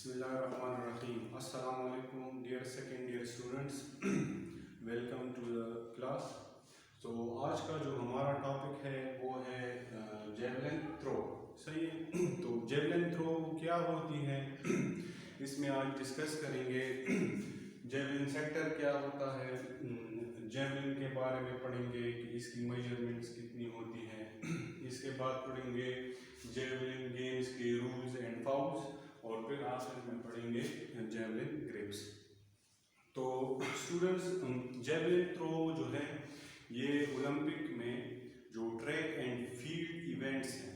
Bismillahirrahmanirrahim. Assalamu alaikum, dear second year students. Welcome to the class. तो आज का जो हमारा टॉपिक है वो है जेवलिन थ्रो. सही है. तो जेवलिन थ्रो क्या होती है इसमें आज डिस्कस करेंगे. जेवलिन सेक्टर क्या होता है, जेवलिन के बारे में पढ़ेंगे कि इसकी मेजरमेंट्स कितनी होती हैं. इसके बाद पढ़ेंगे जेवलिन गेम्स के रूल्स एंड फाउल्स और फिर आखिर में पढ़ेंगे जेवलिन ग्रिप्स. तो स्टूडेंट्स, जेवलिन थ्रो जो है ये ओलंपिक में जो ट्रैक एंड फील्ड इवेंट्स हैं,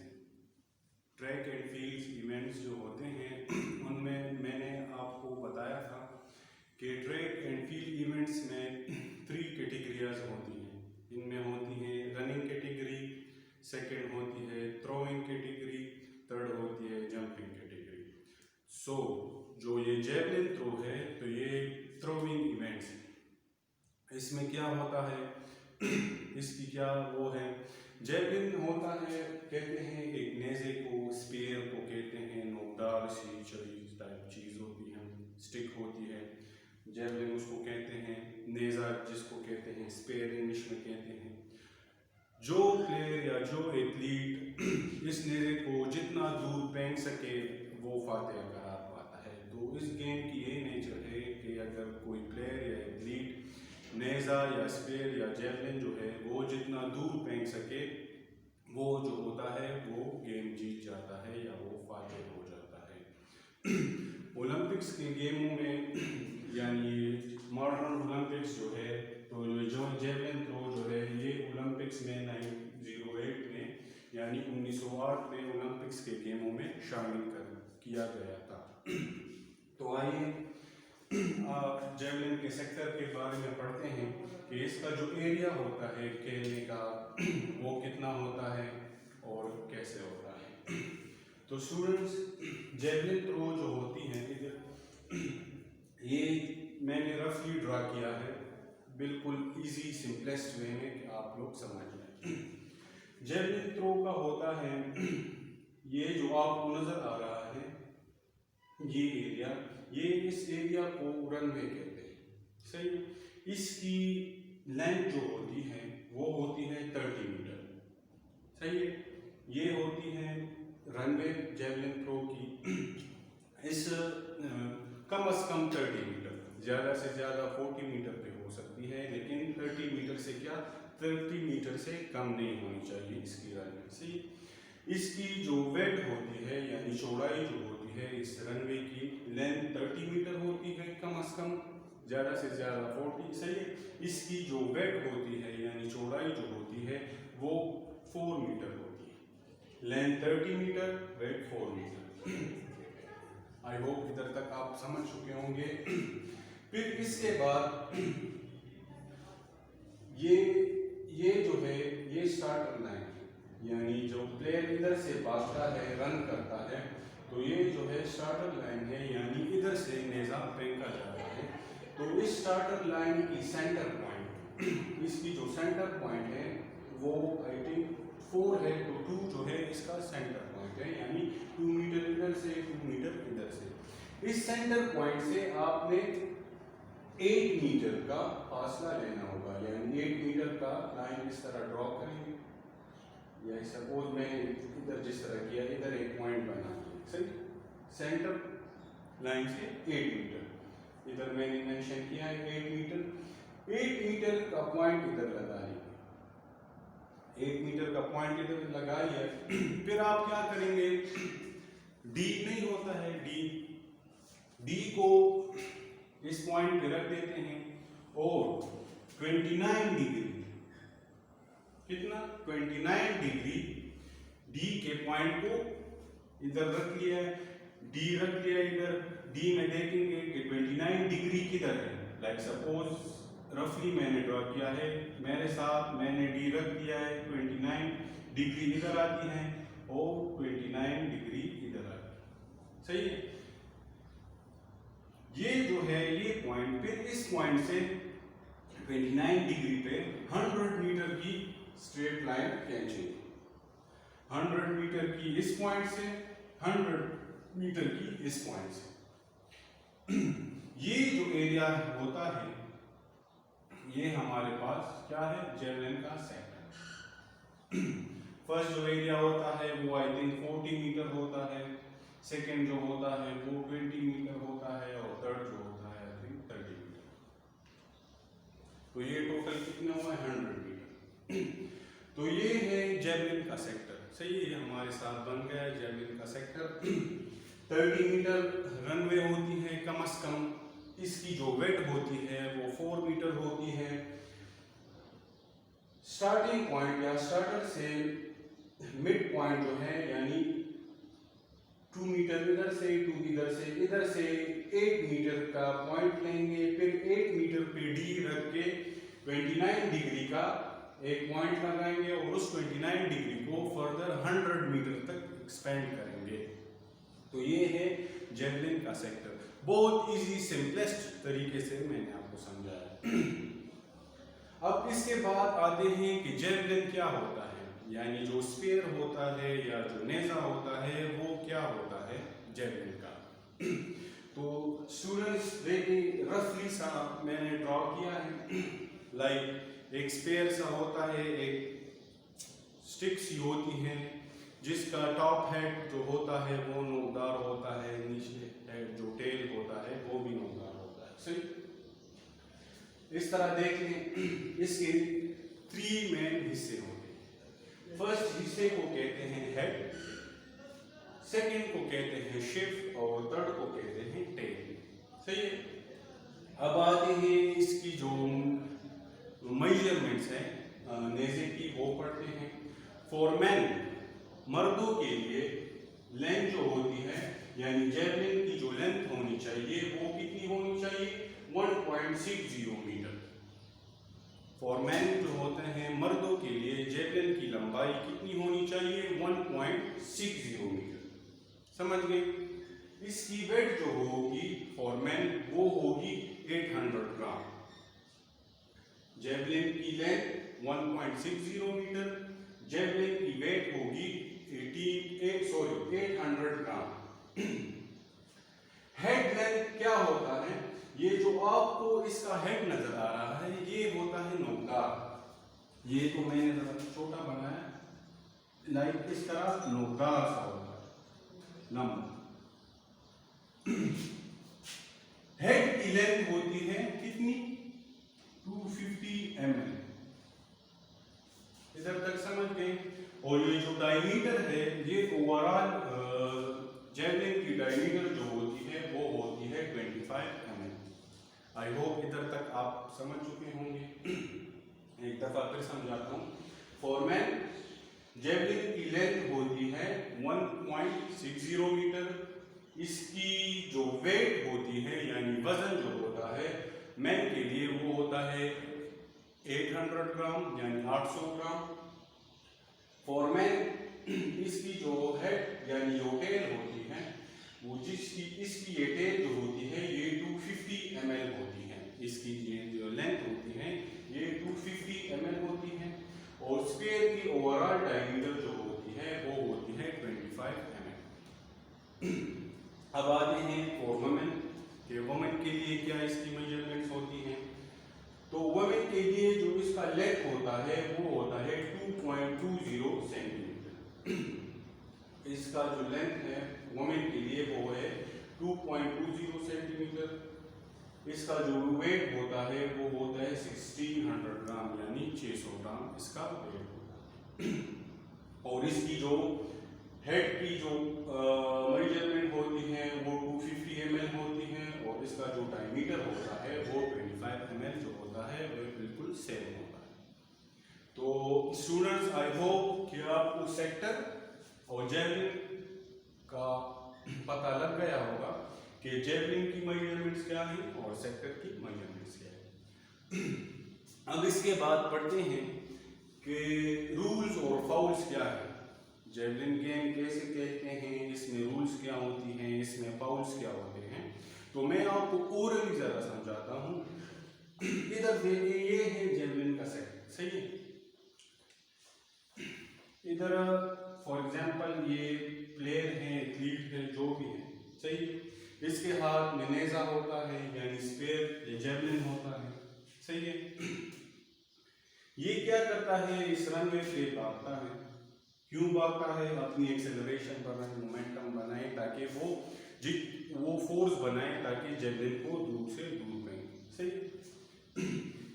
ट्रैक एंड फील्ड इवेंट्स जो होते हैं उनमें मैंने आपको बताया था कि ट्रैक एंड फील्ड इवेंट्स में 3 कैटेगरीज होती हैं. इनमें होती हैं रनिंग कैटेगरी, सेकंड होती है थ्रोइंग कैटेगरी, थर्ड होती है जंपिंग कैटेगरी. सो जो ये जेवलिन थ्रो है तो ये थ्रोइंग इवेंट्स है. इसमें क्या होता है, इसकी क्या वो है. जेवलिन होता है, कहते हैं एक नेज़े को, स्पेयर को कहते हैं, नोकदार सी चीज टाइप चीज़ होती है, स्टिक होती है. जेवलिन उसको कहते हैं, नेज़ा जिसको कहते हैं, स्पेयर इंग्लिश में कहते हैं. जो प्लेयर या जो एथलीट इस नेज़े को जितना दूर फेंक सके वो फातेह करार पाता है. तो इस गेम की यही नेचर है कि अगर कोई प्लेयर या एथलीट नेज़ा या स्पेयर या जेवलिन जो है वो जितना दूर फेंक सके वो जो होता है वो गेम जीत जाता है या वो फातेह हो जाता है. ओलंपिक्स के गेमों में यानी मॉडर्न ओलंपिक्स जो है तो जो जेवलिन थ्रो जो है ये ओलंपिक्स में 1908 में यानी 1908 में ओलंपिक्स के गेमों में शामिल किया गया था. तो आइए जेवलिन के सेक्टर के बारे में पढ़ते हैं कि इसका जो एरिया होता है खेलने का वो कितना होता है और कैसे होता है. तो स्टूडेंट्स, जेवलिन थ्रो जो होती है इधर ये मैंने रफली ड्रा किया है, बिल्कुल इजी सिंपलेस्ट वे में कि आप लोग समझ जाए. जेवलिन थ्रो का होता है ये जो आपको नजर आ रहा है ये एरिया, ये इस एरिया को रनवे कहते हैं. सही. इसकी लेंथ जो होती है वो होती है 30 मीटर. सही है. ये होती है रनवे जेवलिन थ्रो की. इस कम से कम 30 मीटर, ज़्यादा से ज़्यादा 40 मीटर पे हो सकती है, लेकिन 30 मीटर से क्या 30 मीटर से कम नहीं होनी चाहिए इसकी रनवे. सही. इसकी जो वेट होती है यानी चौड़ाई जो होती है इस रनवे की लेंथ 30 मीटर होती है कम से कम, ज़्यादा से ज़्यादा 40. सही है. इसकी जो वेट होती है यानी चौड़ाई जो होती है वो 4 मीटर होती है. Length 30 metre, weight 4 metre. I hope इधर तक आप समझ चुके होंगे. फिर इसके बाद ये जो है ये स्टार्टर लाइन यानी जो प्लेयर इधर से भागता है, रन करता है, तो ये जो है स्टार्टर लाइन है यानी इधर से नेज़ा फेंका जाता है. तो इस स्टार्टर लाइन की सेंटर पॉइंट, इसकी जो सेंटर पॉइंट है वो आई थिंक 4 है, तो 2 जो है इसका सेंटर पॉइंट है यानी 2 मीटर इधर से 2 मीटर इधर से. इस सेंटर पॉइंट से आपने 8 मीटर का फासला लेना होगा यानी 8 मीटर का लाइन इस तरह ड्रॉ करेंगे. या सपोज मैं इधर जिस तरह किया, इधर एक पॉइंट बना दिया. सही. सेंटर लाइन से 8 मीटर, इधर मैंने मेंशन किया है 8 मीटर. 8 मीटर का पॉइंट इधर लगा लिया, 8 मीटर का पॉइंट इधर लगाइए. फिर आप क्या करेंगे, डी नहीं होता है, डी को इस पॉइंट पे रख देते हैं और 29 डिग्री, कितना 29 डिग्री डी के पॉइंट को इधर रख लिया है. डी रख लिया इधर. डी में देखेंगे कि 29 डिग्री किधर है. लाइक सपोज रफली मैंने ड्रॉ किया है, मेरे साथ मैंने डी रख दिया है. 29 डिग्री इधर आती है और 29 डिग्री इधर आती है. सही है. ये जो है ये पॉइंट, फिर इस पॉइंट से 29 डिग्री पे 100 मीटर की स्ट्रेट लाइन खींचेंगे. 100 मीटर की इस पॉइंट से, 100 मीटर की इस पॉइंट से. ये जो एरिया होता है ये हमारे पास क्या है, जेवलिन का सेक्टर। फर्स्ट जो एरिया होता है वो आई थिंक 40 मीटर होता है, सेकंड जो होता है वो 20 मीटर होता है, और थर्ड जो होता है आई थिंक 30 मीटर। तो ये टोटल कितना हुआ, 100 मीटर। तो ये है जेवलिन का सेक्टर। सही है, हमारे साथ बन गया है जेवलिन का सेक्टर। 30 मीटर रनवे होती है कम से कम, इसकी जो वेट होती है वो 4 मीटर होती है। स्टार्टिंग पॉइंट या स्टार्टर से मिड पॉइंट जो है यानी 2 मीटर इधर से, 2 इधर से 8 मीटर का पॉइंट लेंगे, फिर 8 मीटर पे डी रख के 29 डिग्री का एक पॉइंट लगाएंगे और उस 29 डिग्री को फर्दर 100 मीटर तक एक्सपेंड करेंगे। तो ये है जेवलिन का सेक्टर। बहुत इजी सिंपलेस्ट तरीके से मैंने आपको समझाया। अब इसके बाद आते हैं कि जेवलिन क्या होता है, यानी जो स्फीयर होता है या जो नेजा होता है वो क्या होता है जेवलिन का। तो स्टूडेंट्स देखिए, रफली सा मैंने ड्रॉ किया है। लाइक एक स्फीयर सा होता है, एक स्टिक सी होती है जिसका टॉप हेड जो होता है वो नोकदार होता है, नीचे हेड जो टेल होता है वो भी नोकदार होता है। सही, इस तरह देख लें। इसके 3 मेन हिस्से होते हैं। फर्स्ट हिस्से को कहते हैं हेड, सेकंड को कहते हैं शिफ्ट, और थर्ड को कहते हैं टेल। सही है। अब आते हैं इसकी जो मेजरमेंट्स है नेज़े की, वो पढ़ते हैं। फॉर मैन, मर्दों के लिए लेंथ जो होती है यानी जेवलिन की जो लेंथ होनी चाहिए वो कितनी होनी चाहिए, 1.60 मीटर। फॉर मैन जो होते हैं मर्दों के लिए जेवलिन की लंबाई कितनी होनी चाहिए, 1.60 मीटर। समझ गए। इसकी वेट जो होगी फॉर मैन वो होगी 800 ग्राम। जेवलिन की लेंथ 1.60 मीटर, जेवलिन की वेट होगी 800 ग्राम। हेड लेंथ क्या होता है, ये जो आपको इसका हेड नजर आ रहा है ये होता है नोकदार। ये तो मैंने जरा छोटा बनाया, लाइक इस तरह नोकदार सा होता है लंबा। हेड की लेंथ होती है कितनी, 250 mm। इधर तक समझ गए। और ये जो डायमीटर है ये ओवरऑल जेवलिन की डायमीटर जो होती है वो होती है 25 mm। आई होप इधर तक आप समझ चुके होंगे। एक दफा फिर समझाता हूँ। फॉर मैन जेवलिन की लेंथ होती है 1.60 मीटर। इसकी जो वेट होती है यानी वजन जो होता है मैन के लिए वो होता है 800 ग्राम यानी 800 ग्राम। फॉर मैन इसकी जो हेड यानी जो टेल होती है वो इसकी ये टेल जो होती है ये 250 ml होती है। इसकी ये जो लेंथ होती है ये 250 ml होती है। और स्फीयर की ओवरऑल डायमीटर जो होती है वो होती है 25 mm। अब आते हैं फॉर वुमेन कि वुमेन के लिए क्या इसकी मेजरमेंट्स होती हैं। तो वुमेन के लिए जो इसका लेंथ होता है वो होता है 2.20 सेंटीमीटर। इसका जो लेंथ है वुमेन के लिए वो है 2.20 सेंटीमीटर। इसका जो वेट होता है वो होता है 1600 ग्राम यानी 600 ग्राम इसका वेट होता है। और इसकी जो हेड की जो मेजरमेंट होती है वो 250 ml होती है, और इसका जो डायमीटर होता है वो 25 ml जो होता है वो बिल्कुल सेम होता है। तो स्टूडेंट्स आई होप कि आपको सेक्टर और जेवलिन का पता लग गया होगा कि जेवलिन की मेजरमेंट्स क्या है और सेक्टर की मेजरमेंट्स क्या है। अब इसके बाद पढ़ते हैं कि रूल्स और फाउल्स क्या है, जेवलिन गेम कैसे कहते हैं, इसमें रूल्स क्या होती हैं, इसमें फाउल्स क्या होते हैं। तो मैं आपको ओरली जरा समझाता हूँ। इधर देखिए ये है जेवलिन का सेट, सही है। इधर फॉर एग्जांपल ये प्लेयर है, एथलीट है, जो भी है, सही है। इसके हाथ में नेजा होता है यानी स्पेयर या जेवलिन होता है। सही है। ये क्या करता है, इस रनवे पे भागता है। क्यों भागता है? अपनी एक्सेलरेशन बनाए, मोमेंटम बनाए, ताकि वो फोर्स बनाए ताकि जेवलिन को दूर से दूर फेंके। सही है।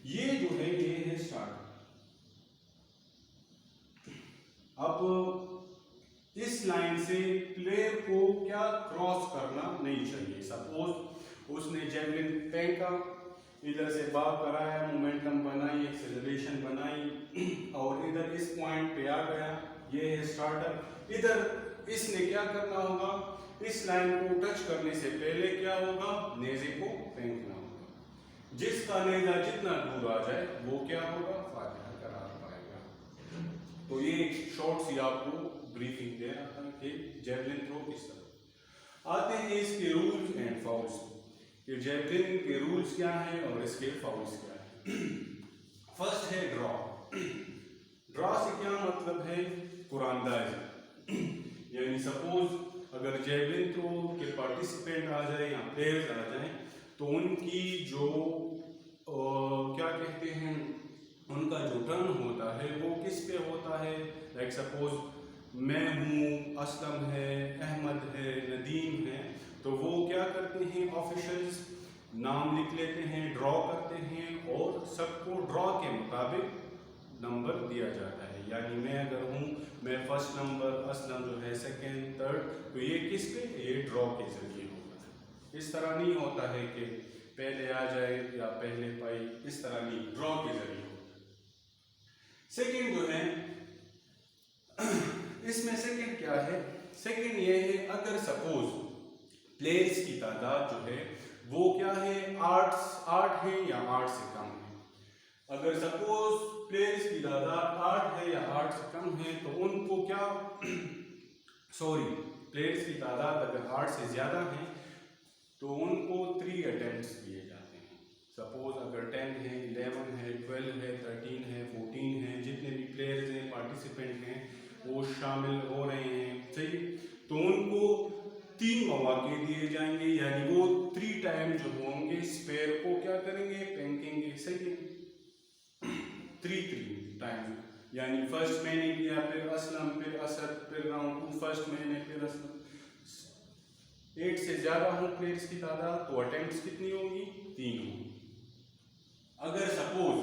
ये जो है ये है स्टार्ट। अब इस लाइन से प्लेयर को क्या क्रॉस करना नहीं चाहिए। सपोज उसने जेवलिन फेंका, इधर से भाग कराया, मोमेंटम बनाई, एक्सेलरेशन बनाई और इधर इस पॉइंट पे आ गया। ये है स्टार्टर। इधर इसने क्या करना होगा, इस लाइन को टच करने से पहले क्या होगा, नेजे को फेंकना होगा। जिसका नेजा जितना दूर आ जाए वो क्या होगा, फातिहा करार पाएगा। तो ये शॉर्ट सी आपको ब्रीफिंग दे रहा था कि जेवलिन थ्रो किस तरह। आते हैं इसके रूल्स एंड फाउल्स कि जेवलिन के रूल्स क्या हैं और इसके फाउल्स क्या हैं। फर्स्ट है ड्रॉ। ड्रॉ से क्या मतलब है, कुरानदाजी। यानी सपोज अगर जेवलिन थ्रो के पार्टिसिपेंट आ जाए या प्लेयर्स आ जाए तो उनकी जो क्या कहते हैं, उनका जो टर्न होता है वो किस पे होता है। लाइक सपोज मैं हूँ, असलम है, अहमद है, नदीम है, तो वो क्या करते हैं, ऑफिशियल्स नाम लिख लेते हैं, ड्रॉ करते हैं और सबको ड्रॉ के मुताबिक नंबर दिया जाता है। यानी मैं अगर हूँ, मैं फर्स्ट नंबर, असलम जो है सेकंड, थर्ड, तो ये किस पे, ये ड्रॉ के जरिए होता है। इस तरह नहीं होता है कि पहले आ जाए या पहले पाई, इस तरह नहीं, ड्रॉ के जरिए होता है। सेकंड जो है इसमें सेकंड क्या है, सेकंड ये है अगर सपोज प्लेयर्स की तादाद जो है वो क्या है, 8 है या 8 से कम है। अगर सपोज प्लेयर्स की तादाद 8 है या 8 से कम है तो उनको क्या प्लेयर्स की तादाद अगर 8 से ज़्यादा है तो उनको 3 अटेम्प्ट्स दिए जाते हैं। सपोज अगर 10 है, 11 है, 12 है, 13 है, 14 है, जितने भी प्लेयर्स हैं, पार्टिसिपेंट हैं, वो शामिल हो रहे हैं। सही, तो उनको 3 मौके दिए जाएंगे। यानी वो 3 टाइम जो होंगे स्पेयर को क्या करेंगे, फेंकेंगे। सही, 3 टाइम। यानी फर्स्ट मैंने किया, फिर असलम, फिर असद, फिर राउंड 2 फर्स्ट मैंने, फिर असलम। 8 से ज्यादा हो प्लेयर्स की तादाद तो अटेम्प्ट्स कितनी होंगी, 3 होंगी। अगर सपोज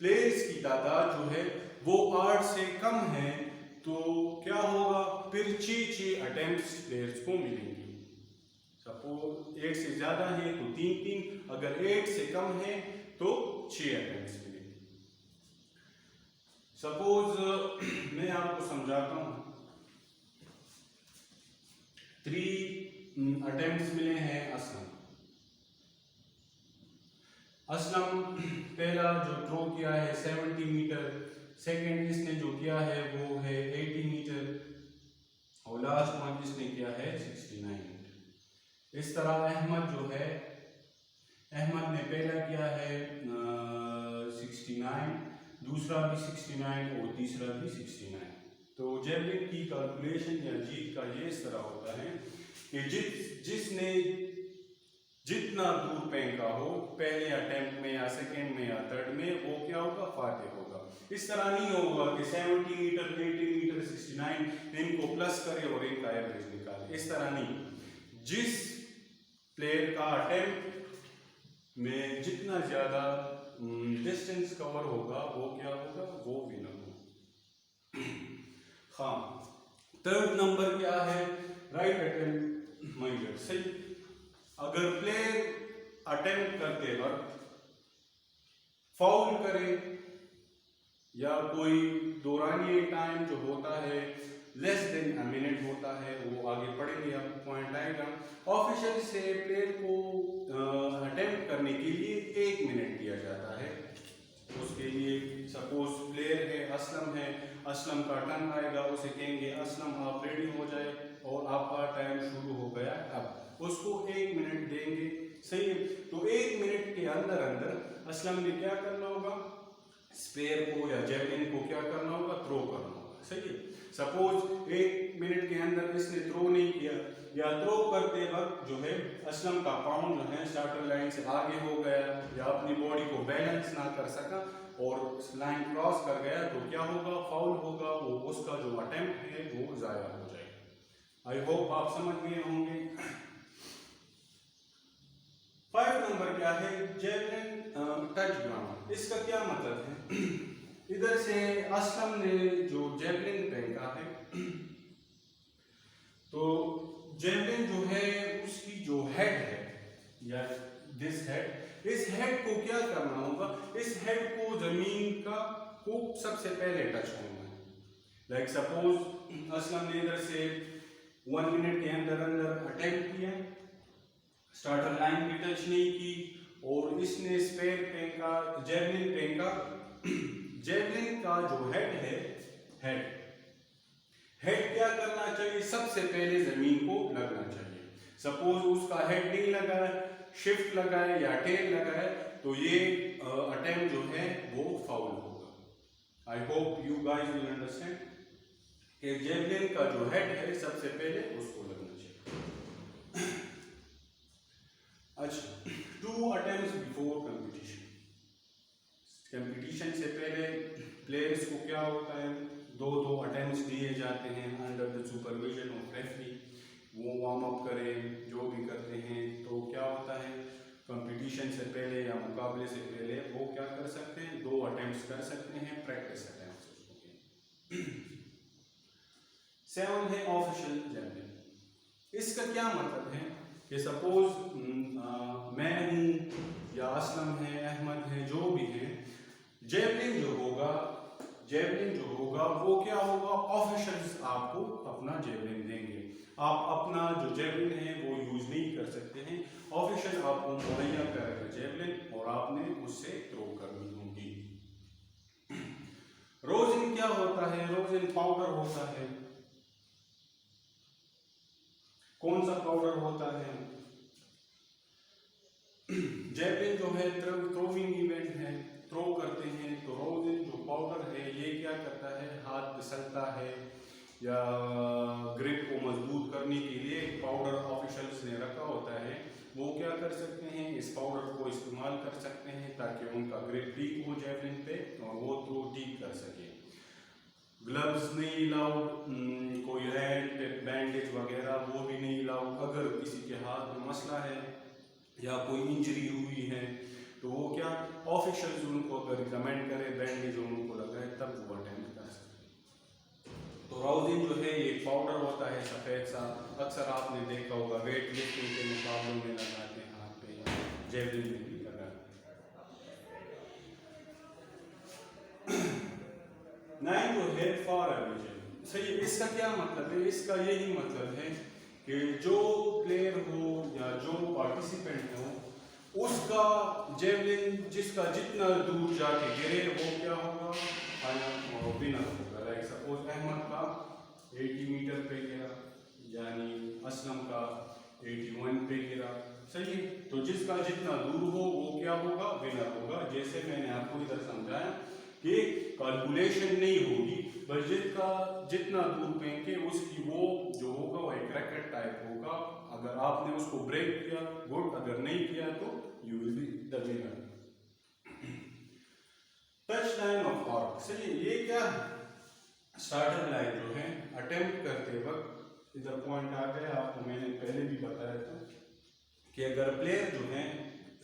प्लेयर्स की तादाद जो है वो 8 से कम है तो क्या होगा, फिर 6 अटेम्प्ट्स प्लेयर्स को मिलेंगे। सपोज 8 से ज्यादा है तो 3, अगर 8 से कम है तो 6 अटेम्प्ट्स मिलेंगे। सपोज मैं आपको समझाता हूं, 3 अटेम्प्ट्स मिले हैं असलम पहला जो थ्रो किया है 70 मीटर, सेकंड इसने जो किया है वो है 80 मीटर और लास्ट वन जिसने किया है 69 मीटर। इस तरह अहमद जो है, अहमद ने पहला किया है 69, दूसरा भी 69 और तीसरा भी 69। तो जेवलिन की कैलकुलेशन या जीत का ये इस तरह होता है कि जिसने जितना दूर फेंका हो पहले अटेम्प्ट में या सेकंड में या थर्ड में, वो क्या होगा, फातिह होगा। इस तरह नहीं होगा कि 70 मीटर, 80 मीटर, 69 इनको प्लस करे और इनका एवरेज निकाले, इस तरह नहीं। जिस प्लेयर का अटेम्प्ट में जितना ज्यादा डिस्टेंस कवर होगा वो क्या होगा, वो विनर होगा। हाँ, थर्ड नंबर क्या है, राइट अटेम्प्ट मेजर। सही, अगर प्लेयर अटेम्प्ट करते वक्त फाउल करे या कोई दौरानिए टाइम जो होता है लेस देन अ मिनट होता है, वो आगे पढ़ेंगे, आपको पॉइंट आएगा। ऑफिशियल से प्लेयर को अटेम्प्ट करने के लिए 1 मिनट दिया जाता है। उसके लिए सपोज प्लेयर है, असलम है, असलम का टर्न आएगा, उसे कहेंगे असलम आप रेडी हो जाए और आपका टाइम शुरू हो गया। अब उसको 1 मिनट देंगे। सही है, तो 1 मिनट के अंदर अंदर असलम ने क्या करना होगा, स्पेयर को या जेवलिन को क्या करना होगा, थ्रो करना होगा। सही है, सपोज 1 मिनट के अंदर इसने थ्रो नहीं किया या थ्रो करते वक्त जो है असलम का पाउंड जो है स्टार्टर लाइन से आगे हो गया या अपनी बॉडी को बैलेंस ना कर सका और लाइन क्रॉस कर गया तो क्या होगा, फाउल होगा, वो उसका जो अटेम्प्ट है वो ज़ाया हो जाएगा। आई होप आप समझ गए होंगे। 5 नंबर क्या है, जेवलिन टच ग्राउंड। इसका क्या मतलब है, इधर से असलम ने जो जेवलिन फेंका है तो जेवलिन जो है उसकी जो हेड है या दिस हेड, इस हेड को क्या करना होगा, इस हेड को जमीन का को सबसे पहले टच होना है। लाइक सपोज असलम ने इधर से 1 मिनट के अंदर अटेम्प्ट किया, स्टार्टर लाइन भी टच नहीं की और इसने स्पेयर फेंका, जेवलिन फेंका। जेवलिन का जो हेड है, हेड क्या करना चाहिए, सबसे पहले जमीन को लगना चाहिए। सपोज उसका हेड नहीं लगा, शिफ्ट लगा है या टेल लगा है तो ये अटेम्प्ट जो है वो फाउल होगा। I hope you guys will understand कि जेवलिन का जो हेड है सबसे पहले उसको लगना चाहिए। अच्छा, 2 अटेम्प्ट्स बिफोर कंपटीशन। कंपटीशन से पहले प्लेयर्स को क्या होता है, 2 अटेम्प्ट्स दिए जाते हैं under the supervision of referee. वो वार्म अप करें, जो भी करते हैं, तो क्या होता है कंपटीशन से पहले या मुकाबले से पहले वो क्या कर सकते हैं, 2 अटेम्प्ट्स कर सकते हैं, प्रैक्टिस अटेम्प्ट्स उसको। 7 है ऑफिशियल जेवलिन। इसका क्या मतलब है कि सपोज मैं हूँ या असलम है, अहमद है, जो भी है, जेवलिन जो होगा वो क्या होगा, ऑफिशियल्स आपको अपना जेवलिन देंगे। आप अपना जो जेवलिन है वो यूज नहीं कर सकते हैं, ऑफिशियल आपको मुहैया करेगा जेवलिन और आपने उससे थ्रो करनी होगी। रोजिन क्या होता है, रोजिन पाउडर होता है। कौन सा पाउडर होता है, जेवलिन जो है थ्रोइंग इवेंट है, थ्रो करते हैं तो रोजिन जो पाउडर है ये क्या करता है, हाथ फिसलता है या ग्रिप को मजबूत करने के लिए पाउडर ऑफिशियल्स ने रखा होता है, वो क्या कर सकते हैं, इस पाउडर को इस्तेमाल कर सकते हैं ताकि उनका ग्रिप ठीक हो जेवलिन पे और वो थ्रो ठीक कर सके। ग्लव्स नहीं अलाउड, कोई हैंड बैंडेज वगैरह वो भी नहीं अलाउड। अगर किसी के हाथ में मसला है या कोई इंजरी हुई है तो वो क्या, ऑफिशियल्स उनको अगर रिकमेंड करे बैंडेज उनको लगाए तब वो अटेम्प्ट कर सकते। तो रोजिन जो है ये पाउडर होता है सफ़ेद सा, अक्सर आपने देखा होगा वेट लिफ्टिंग के मुकाबलों में लगाते हैं हाथ पे, जेवलिन में भी लगाते हैं। 9 जो है फॉर एवरेज। सही, इसका क्या मतलब है, इसका यही मतलब है कि जो प्लेयर हो या जो पार्टिसिपेंट हो उसका जेवलिन जिसका जितना दूर जाके गिरे वो क्या होगा, विनर होगा। लाइक सपोज अहमद का 80 मीटर पे गिरा यानी असलम का 81 पे गिरा, सही है, तो जिसका जितना दूर हो वो क्या होगा, विनर होगा। जैसे मैंने आपको इधर समझाया कि कैलकुलेशन नहीं होगी, बस जिसका जितना दूर फेंके उसकी वो जो होगा वो एक रैकेट टाइप होगा। अगर आपने उसको ब्रेक किया गुड, अगर नहीं किया तो you will be the winner. Touch line of arc, सही, ये क्या है, स्टार्टर लाइन जो है अटेम्प्ट करते वक्त इधर पॉइंट आ गया, आपको मैंने पहले भी बताया था कि अगर प्लेयर जो है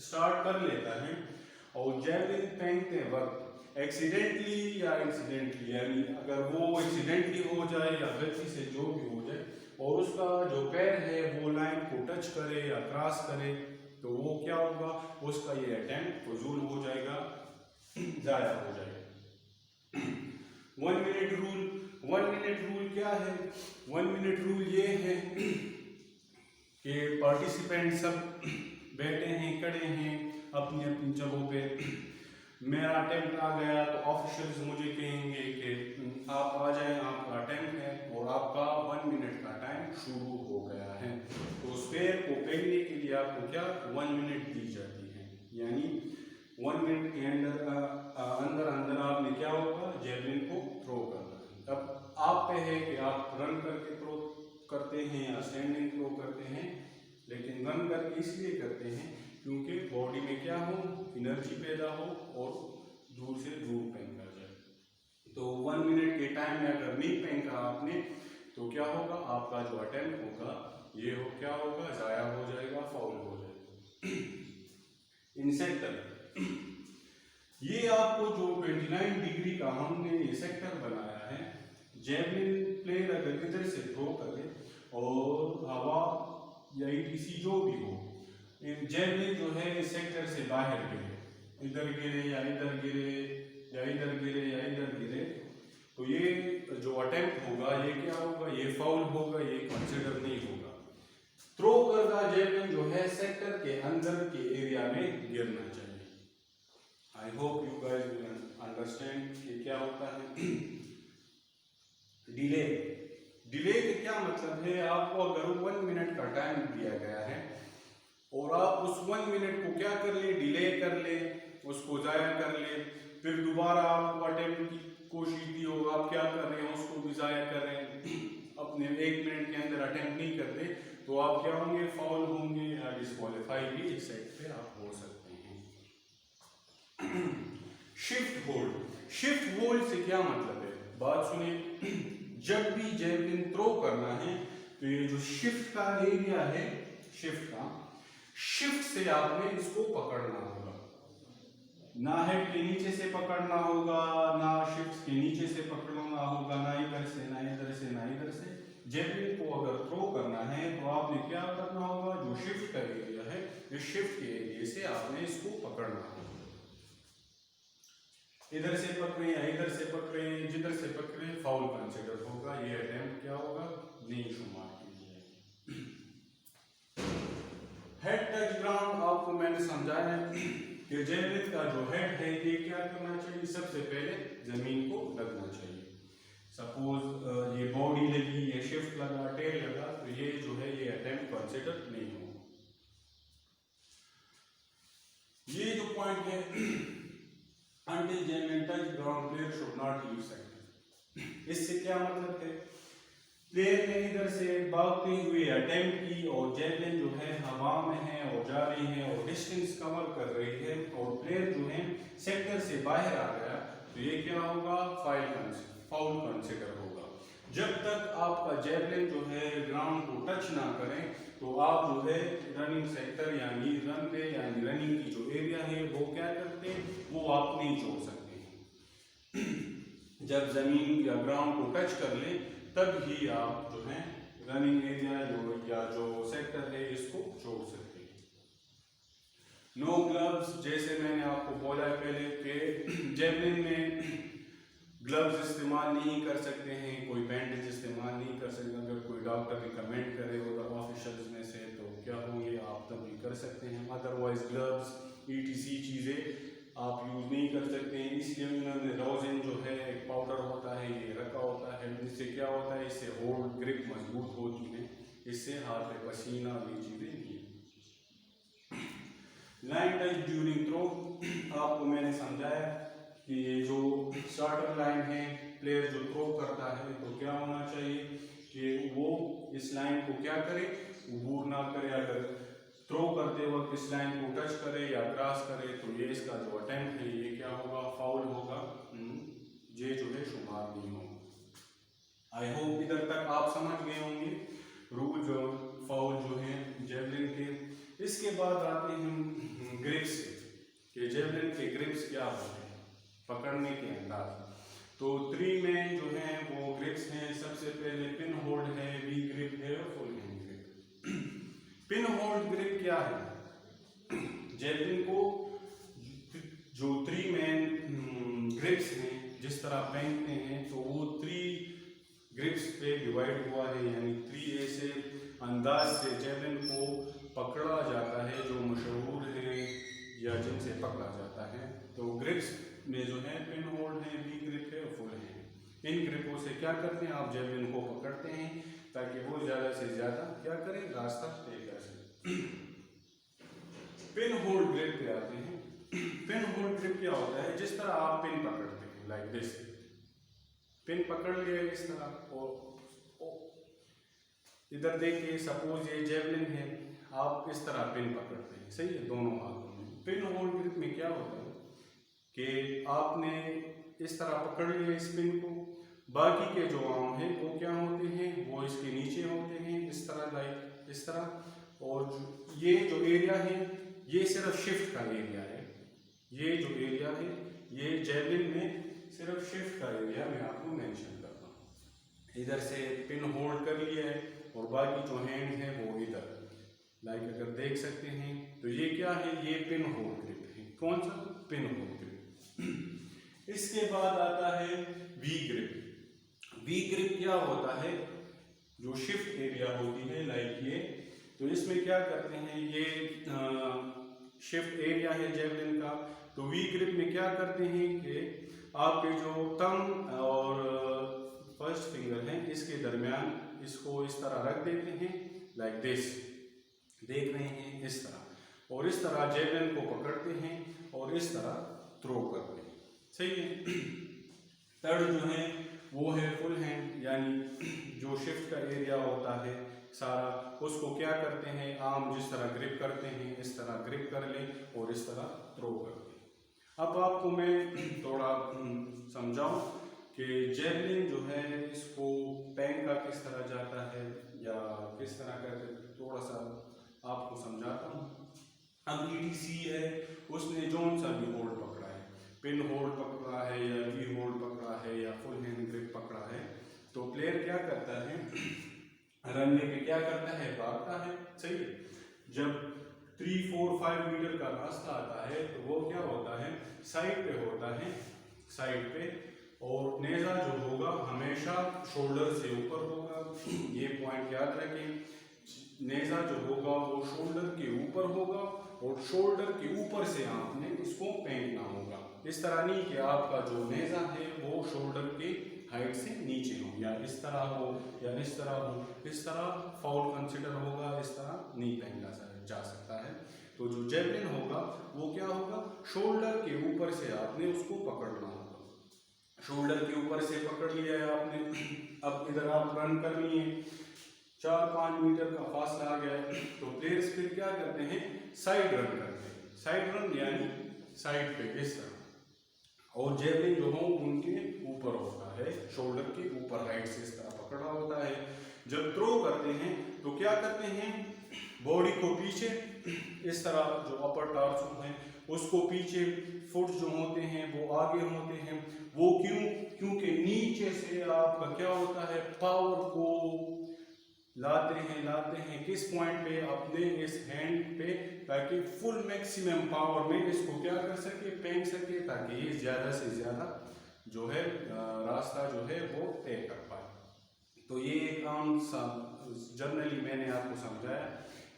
स्टार्ट कर लेता है और जेवलिन फेंकते वक्त एक्सीडेंटली या इंसिडेंटली, यानी अगर वो एक्सीडेंटली हो जाए या गलती से जो भी हो जाए और उसका जो पैर है वो लाइन को टच करे या क्रॉस करे तो वो क्या होगा, उसका ये अटेम्प्ट फजूल हो जाएगा, ज़ाया हो जाएगा। 1 मिनट रूल। 1 मिनट रूल क्या है, 1 मिनट रूल ये है कि पार्टिसिपेंट सब बैठे हैं, खड़े हैं अपनी अपनी जगहों पे। मेरा अटेम्प्ट आ गया तो ऑफिशियल्स मुझे कहेंगे कि आप आ जाएं, आपका अटेम्प्ट है और आपका 1 मिनट का टाइम शुरू हो गया है। तो स्पेयर को फेंकने के लिए आपको क्या 1 मिनट दी जाती है, यानी 1 मिनट के अंदर अंदर आपने क्या होगा, जेवलिन को थ्रो करना है। अब आप पे है कि आप रन करके थ्रो करते हैं या स्टैंडिंग थ्रो करते हैं, लेकिन रन करके इसलिए करते हैं क्योंकि बॉडी में क्या हो, एनर्जी पैदा हो और दूर से दूर फेंक कर जाए। तो 1 मिनट के टाइम में अगर नहीं फेंका आपने तो क्या होगा, आपका जो अटेम्प्ट होगा ये हो क्या होगा, जाया हो जाएगा, फाउल हो जाएगा। इन सेक्टर ये आपको जो 29 डिग्री का हमने ये सेक्टर बनाया है, जेवलिन प्लेयर अगर इधर से थ्रो करे और हवा या ईटीसी जो भी हो, जेवलिन जो है इस सेक्टर से बाहर गिरे, इधर गिरे या इधर गिरे या इधर गिरे या इधर गिरे, तो ये जो अटेम्प्ट होगा ये क्या होगा, ये फाउल होगा, ये कंसिडर नहीं होगा। थ्रो करना जेवलिन जो है सेक्टर के अंदर के एरिया में गिरना चाहिए। I hope you guys will understand कि क्या होता है डिले। डिले का क्या मतलब है, आपको अगर 1 मिनट का टाइम दिया गया है और आप उस 1 मिनट को क्या कर ले, डिले कर ले, उसको जाया कर ले, फिर दोबारा आपको अटेम्प्ट की कोशिश की हो, आप क्या कर रहे हैं उसको भी जाया कर रहे हैं, अपने 1 मिनट के अंदर अटेम्प्ट नहीं करते, तो आप क्या होंगे, फाउल होंगे या डिस्क्वालीफाई भी इस साइड पे आप हो सकते हैं। शिफ्ट होल्ड, शिफ्ट होल्ड से क्या मतलब है, बात सुनिए। जब भी जेवलिन थ्रो करना है तो ये जो शिफ्ट का एरिया है, शिफ्ट से आपने इसको पकड़ना होगा, ना हेड के नीचे से पकड़ना होगा, ना शिफ्ट के नीचे से पकड़ना होगा, ना इधर से ना इधर से ना इधर से। जेवलिन को अगर थ्रो करना है तो आपने क्या करना होगा, जो शिफ्ट का एरिया है इस शिफ्ट के एरिया से आपने इसको पकड़ना होगा। इधर से पकड़े या इधर से पकड़े, जिधर से पकड़े फाउल कंसिडर होगा, ये अटेम्प्ट क्या होगा, नहीं शुमार कीजिए। हेड टच ग्राउंड आपको मैंने समझाया है कि जेवलिन का जो हेड है ये क्या करना चाहिए, सबसे पहले जमीन को लगना चाहिए। सपोज ये बॉडी लगी, ये शिफ्ट लगा, टेल लगा, तो ये जो है ये अटेम्प्ट कंसिडर नहीं होगा। ये जो पॉइंट है, until javelin touch ground player should not leave sector. इससे क्या मतलब है, प्लेयर ने इधर से भागते हुए अटेम्प्ट की और जेवलिन जो है हवा में है और जा रही है और डिस्टेंस कवर कर रही है और प्लेयर जो है सेक्टर से बाहर आ गया, तो ये क्या होगा, फाउल कंसिडर होगा। जब तक आपका जेवलिन जो है ग्राउंड को टच ना करें तो आप जो है रनिंग सेक्टर यानी रन पे यानी रनिंग की जो एरिया है वो क्या करते हैं, वो आप नहीं छोड़ सकते। जब जमीन या ग्राउंड को टच कर ले तब ही आप जो है रनिंग एरिया जो सेक्टर है इसको छोड़ सकते हैं। नो ग्लव्स, जैसे मैंने आपको बोला पहले कि जेवलिन में ग्लव्स इस्तेमाल नहीं कर सकते हैं, कोई बैंडेज इस्तेमाल नहीं कर सकते। अगर कोई डॉक्टर रिकमेंड करे उधर ऑफिशियल्स में से तो क्या होंगे, आप तभी कर सकते हैं, अदरवाइज ग्लव्स ईटीसी चीज़ें आप यूज़ नहीं कर सकते हैं। इसलिए उन्होंने रोजिन जो है एक पाउडर होता है ये रखा होता है, इससे क्या होता है, इससे होल्ड ग्रिप मजबूत होती है, इससे हाथ पे पसीना ये चीज़ें नहीं। लाइन टच ड्यूरिंग थ्रो, आपको मैंने समझाया कि ये जो स्टार्टर लाइन है, प्लेयर जो थ्रो करता है तो क्या होना चाहिए कि वो इस लाइन को क्या करे, अबूर ना करे। अगर थ्रो करते वक्त इस लाइन को टच करे या क्रॉस करे तो ये इसका जो अटेम्प्ट है ये क्या होगा, फाउल होगा, ये जो है शुमार नहीं होगा। आई होप इधर तक आप समझ गए होंगे रूल जो फाउल जो है जेवलिन के। इसके बाद आते हैं हम ग्रिप्स के जेवलिन के ग्रिप्स क्या होते हैं, पकड़ने के अंदाज। तो 3 में जो है वो ग्रिप्स हैं। सबसे पहले पिन होल्ड है, वी ग्रिप है और full hand grip. Pin hold grip क्या है, जेवलिन को जो 3 में ग्रिप्स हैं जिस तरह पहनते हैं तो वो 3 ग्रिप्स पे डिवाइड हुआ है, यानी 3 ऐसे अंदाज से जेवलिन को पकड़ा जाता है जो मशहूर है या जिनसे पकड़ा जाता है। तो ग्रिप्स में जो है पिन होल्ड है, वी ग्रिप है और फुल है। इन ग्रिपों से क्या करते हैं, आप जेवलिन को पकड़ते हैं ताकि वो ज़्यादा से ज़्यादा क्या करें, रास्ता तय कर सके। पिन होल्ड ग्रिप पे आते हैं। पिन होल्ड ग्रिप क्या होता है, जिस तरह आप पिन पकड़ते हैं लाइक दिस, पिन पकड़ लिया इस तरह और इधर देखिए, सपोज ये जेवलिन है, आप इस तरह पिन पकड़ते हैं, सही है, दोनों हाथों में। पिन होल्ड ग्रिप में क्या होता है कि आपने इस तरह पकड़ लिया इस पिन को, बाकी के जो आर्म है वो क्या होते हैं, वो इसके नीचे होते हैं, इस तरह, लाइक इस तरह। और ये जो एरिया है ये सिर्फ शिफ्ट का एरिया है, ये जो एरिया है ये जेवलिन में सिर्फ शिफ्ट का एरिया मैं आपको मेंशन करता हूँ। इधर से पिन होल्ड कर लिया है और बाकी जो हैंड है वो इधर, लाइक अगर देख सकते हैं तो ये क्या है, ये पिन होल्ड ग्रिप है। कौन सा? Pin hold grip. इसके बाद आता है वी ग्रिप। वी ग्रिप क्या होता है, जो शिफ्ट एरिया होती है लाइक ये, तो इसमें क्या करते हैं, ये शिफ्ट एरिया है जेवलिन का। तो वी ग्रिप में क्या करते हैं कि आपके जो थंब और फर्स्ट फिंगर है इसके दरमियान इसको इस तरह रख देते हैं, लाइक दिस, देख रहे हैं, इस तरह, और इस तरह जेवलिन को पकड़ते हैं और इस तरह थ्रो करते हैं, सही है। थर्ड जो है वो है फुल हैंड, यानी जो शिफ्ट का एरिया होता है सारा, उसको क्या करते हैं, आर्म जिस तरह ग्रिप करते हैं इस तरह ग्रिप कर लें और इस तरह थ्रो करते हैं। अब आपको मैं थोड़ा समझाऊं कि जेवलिन जो है इसको फेंका किस तरह जाता है या किस तरह करके, थोड़ा सा आपको समझाता हूँ। अब EDC है, उसने जोन सा भी होल्ड पकड़ा है, पिन होल्ड पकड़ा है या वी होल्ड पकड़ा है या फुल हैंड ग्रिप पकड़ा है, तो प्लेयर क्या करता है, रनवे पे क्या करता है, भागता है, सही है। जब 3, 4, 5 मीटर का रास्ता आता है तो वो क्या होता है, साइड पे होता है, साइड पे, और नेजा जो होगा हमेशा शोल्डर से ऊपर होगा, ये पॉइंट याद रखें। नेजा जो होगा वो शोल्डर के ऊपर होगा और शोल्डर के ऊपर से आपने इसको फेंकना होगा। इस तरह नहीं कि आपका जो नेजा है वो शोल्डर के हाइट से नीचे हो, या इस तरह हो या इस तरह हो, इस तरह फाउल कंसिडर होगा, इस तरह नहीं फेंका जा सकता है। तो जो जेवलिन होगा वो क्या होगा, शोल्डर के ऊपर से आपने उसको पकड़ना होगा। शोल्डर के ऊपर से पकड़ लिया है आपने, अब इधर आप रन कर लिए, 4-5 मीटर का फासला आ गया है, तो प्लेयर्स फिर क्या करते हैं, साइड रन करते हैं। साइड रन यानी साइड पे इस तरह, और जेवलिन जो हो उनके ऊपर होता है, शोल्डर के ऊपर राइट से इस तरह पकड़ा होता है। जब थ्रो करते हैं तो क्या करते हैं, बॉडी को पीछे इस तरह, जो अपर टार्सो है उसको पीछे, फुट जो होते हैं वो आगे होते हैं। वो क्योंकि नीचे से आपका क्या होता है, पावर को लाते हैं किस पॉइंट पे, अपने इस हैंड पे, ताकि फुल मैक्सिमम पावर में इसको क्या कर सके, फेंक सके, ताकि ये ज्यादा से ज्यादा जो है रास्ता जो है वो तय कर पाए। तो ये एक आम सा जनरली मैंने आपको समझाया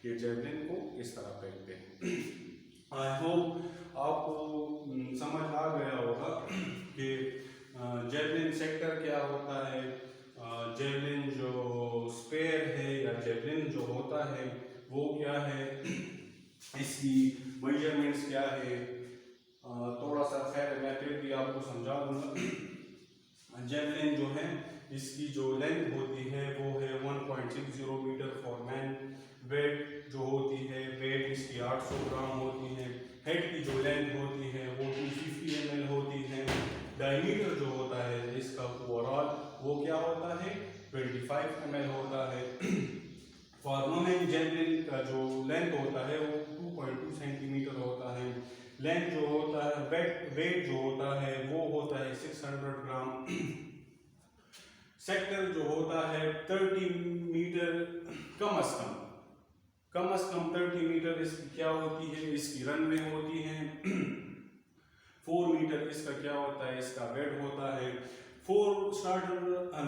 कि जेवलिन को इस तरह फेंकते हैं। आई होप आपको समझ आ गया होगा कि जेवलिन सेक्टर क्या होता है, जेवलिन जो स्पेयर है या जेवलिन जो होता है वो क्या है, इसकी मेजरमेंट्स क्या है, थोड़ा सा खैर मैं फिर भी आपको समझा दूंगा। जेवलिन जो है इसकी जो लेंथ होती है वो है 1.60 मीटर फॉर मैन। वेट जो होती है, वेट इसकी 800 ग्राम होती है। हेड की जो लेंथ होती है वो 250 ml होती है। डायमीटर जो होता है इसका ओवरऑल वो क्या होता है, 25 ml होता है। फॉर वुमेन जेवलिन का जो लेंथ होता है वो 2.2 सेंटीमीटर होता है। लेंथ जो होता है, वेट जो होता है वो होता है 600 ग्राम। सेक्टर जो होता है 30 मीटर, कम से कम 30 मीटर इसकी क्या होती है, इसकी रनवे होती है। 4 मीटर इसका क्या होता है, इसका बेड होता है। 4 स्टार्टर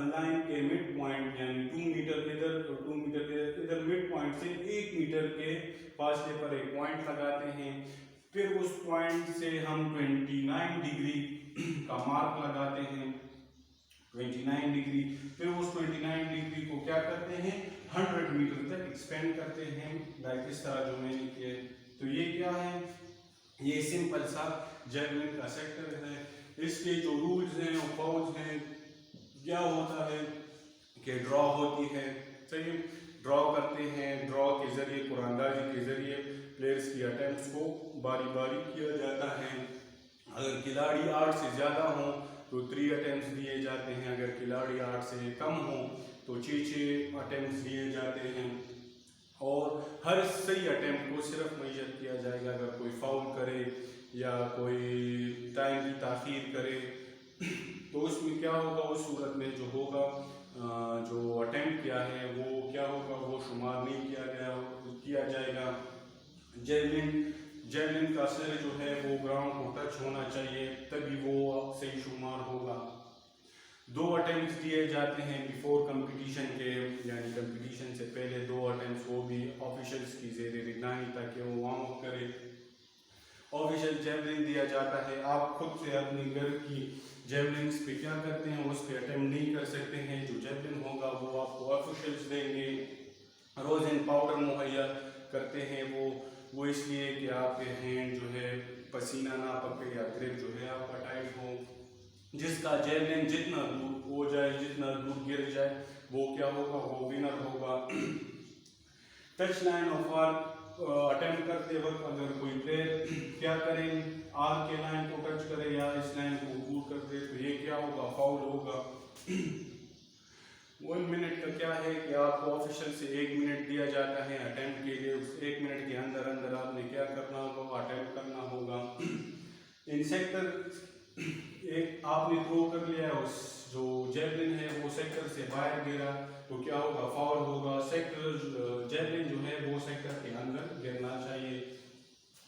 लाइन के मिड पॉइंट यानी 2 मीटर इधर और 2 मीटर इधर, मिड पॉइंट से 1 मीटर के फासले पर एक पॉइंट लगाते हैं। फिर उस पॉइंट से हम 29 डिग्री का मार्क लगाते हैं, 29 डिग्री। फिर उस 29 डिग्री को क्या करते हैं, 100 मीटर तक एक्सपेंड करते हैं, लाइक इस तरह जो मैंने किया। तो ये क्या है, ये सिंपल सा जेवलिन का सेक्टर है। इसके जो रूल्स हैं और फॉल्स हैं क्या होता है कि ड्रॉ होती है, सही, ड्रॉ करते हैं, ड्रॉ के ज़रिए, कुरानदाजी के ज़रिए प्लेयर्स की अटैम्प्ट्स को बारी बारी किया जाता है। अगर खिलाड़ी 8 से ज़्यादा हों तो 3 अटैम्प्ट्स दिए जाते हैं, अगर खिलाड़ी 8 से कम हों तो 6 अटैम्प्ट्स दिए जाते हैं। और हर सही अटैम्प्ट को सिर्फ मैयर किया जाएगा। अगर कोई फाउल करे या कोई टाइम की ताख़ीर करे तो उसमें क्या होगा, उस सूरत में जो होगा, जो अटेम्प्ट किया है वो क्या होगा, वो शुमार नहीं किया जाएगा। जेवलिन का सिर जो है वो ग्राउंड को टच होना चाहिए, तभी वो सही शुमार होगा। 2 अटेम्प्ट दिए जाते हैं बिफोर कंपटीशन के, यानी कंपटीशन से पहले 2 अटेम्प्ट, वो भी ऑफिशियल्स की ज़ेरे निगरानी, ताकि वो वार्म अप करे। ऑफिशियल जेवलिन दिया जाता है। आप खुद से अपने घर की जेवलिन्स पे क्या करते हैं, उस पर अटेम्प्ट नहीं कर सकते हैं। जो जेवलिन होगा वो आपको ऑफिशियल्स देंगे। रोज़न पाउडर मुहैया करते हैं वो इसलिए कि आपके हैंड जो है पसीना ना पके या ग्रिप जो है आपका टाइट हो। जिसका जेवलिन जितना दूर हो जाए, जितना दूर गिर जाए, वो क्या होगा, वो विनर होगा। Touch line of arc attempt करते वक्त अगर कोई प्लेयर क्या करे, आर्क के लाइन को टच करे या इस लाइन को दूर कर दे तो ये क्या होगा, फाउल होगा। 1 मिनट का क्या है कि आपको ऑफिशियल से 1 मिनट दिया जाता है अटेम्प्ट के लिए। उस 1 मिनट के अंदर अंदर आपने क्या करना होगा, अटेम्प्ट करना होगा। इन सेक्टर एक आपने थ्रो कर लिया, उस जो जेवलिन है वो सेक्टर से बाहर गिरा तो क्या होगा, फाउल होगा। सेक्टर जेवलिन जो है वो सेक्टर के अंदर गिरना चाहिए।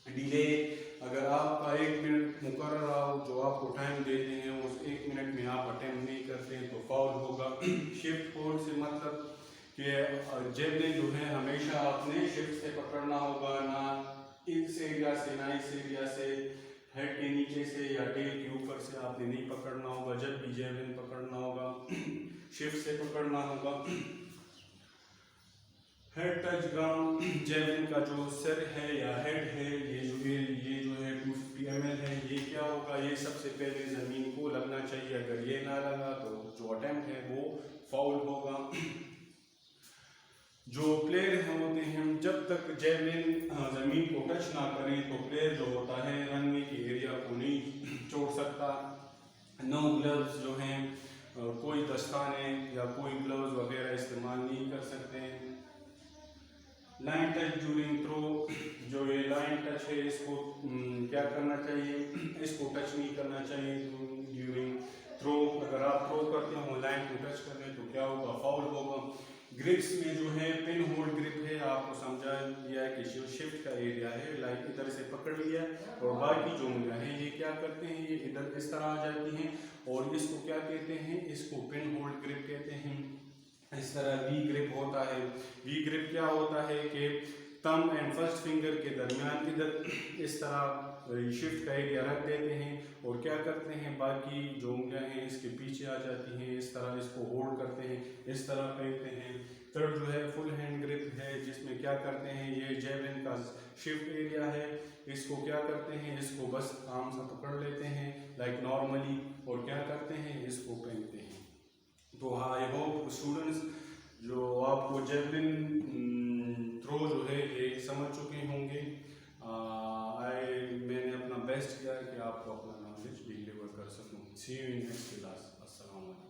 डिले, अगर आपका 1 मिनट मुकर्रर जो आपको टाइम देते हैं उस 1 मिनट में आप अटेम्प्ट नहीं करते हैं तो फाउल होगा। शिफ्ट कोड से मतलब कि जेवलिन जो है हमेशा आपने शिफ्ट से पकड़ना होगा, ना इस एरिया से, ना इस एरिया से, हेड के नीचे से या टेल के ऊपर से आपने नहीं पकड़ना होगा। जब भी जेवलिन पकड़ना होगा शिफ्ट से पकड़ना होगा। हेड टच ग्राउंड, जेवलिन का जो सिर है या हेड है, ये जो है 250 ml है, ये क्या होगा, ये सबसे पहले ज़मीन को लगना चाहिए। अगर ये ना लगा तो जो अटेम्प्ट है वो फाउल होगा। जो प्लेयर होते हैं जब तक जेवलिन ज़मीन को टच ना करें तो प्लेयर जो होता है रनवे के एरिया को नहीं छोड़ सकता। नो ग्लव्स जो हैं, कोई दस्ताने या कोई ग्लव्स वगैरह इस्तेमाल नहीं कर सकते हैं। लाइन टच ड्यूरिंग थ्रो, जो ये लाइन टच है इसको क्या करना चाहिए, इसको टच नहीं करना चाहिए ड्यूरिंग थ्रो। अगर आप थ्रो करते हो लाइन को टच कर रहे तो क्या होगा, फाउल होगा। ग्रिप्स में जो है पिन होल्ड ग्रिप है, आपको समझा दिया है कि जो शिफ्ट का एरिया है, लाइक इधर से पकड़ लिया और बाकी जो उंगलियां हैं ये क्या करते हैं, ये इधर इस तरह आ जाती हैं और इसको क्या कहते हैं, इसको पिन होल्ड ग्रिप कहते हैं। इस तरह वी ग्रिप होता है। वी ग्रिप क्या होता है कि थंब एंड फर्स्ट फिंगर के दरमियान इधर इस तरह शिफ्ट का एरिया रख देते हैं और क्या करते हैं, बाकी जो उंगलियां हैं इसके पीछे आ जाती हैं, इस तरह इसको होल्ड करते हैं, इस तरह फेंकते हैं। थर्ड जो है फुल हैंड ग्रिप है, जिसमें क्या करते हैं, ये जेवलिन का शिफ्ट एरिया है, इसको क्या करते हैं, इसको बस आम से पकड़ लेते हैं लाइक नॉर्मली और क्या करते हैं, इसको फेंकते हैं। तो आई होप स्टूडेंट्स जो आपको जेवलिन थ्रो जो है ये समझ चुके होंगे। मैंने अपना बेस्ट किया कि आपको अपना नॉलेज डिलीवर कर सकूं। सी यू इन नेक्स्ट क्लास। अस्सलाम वालेकुम।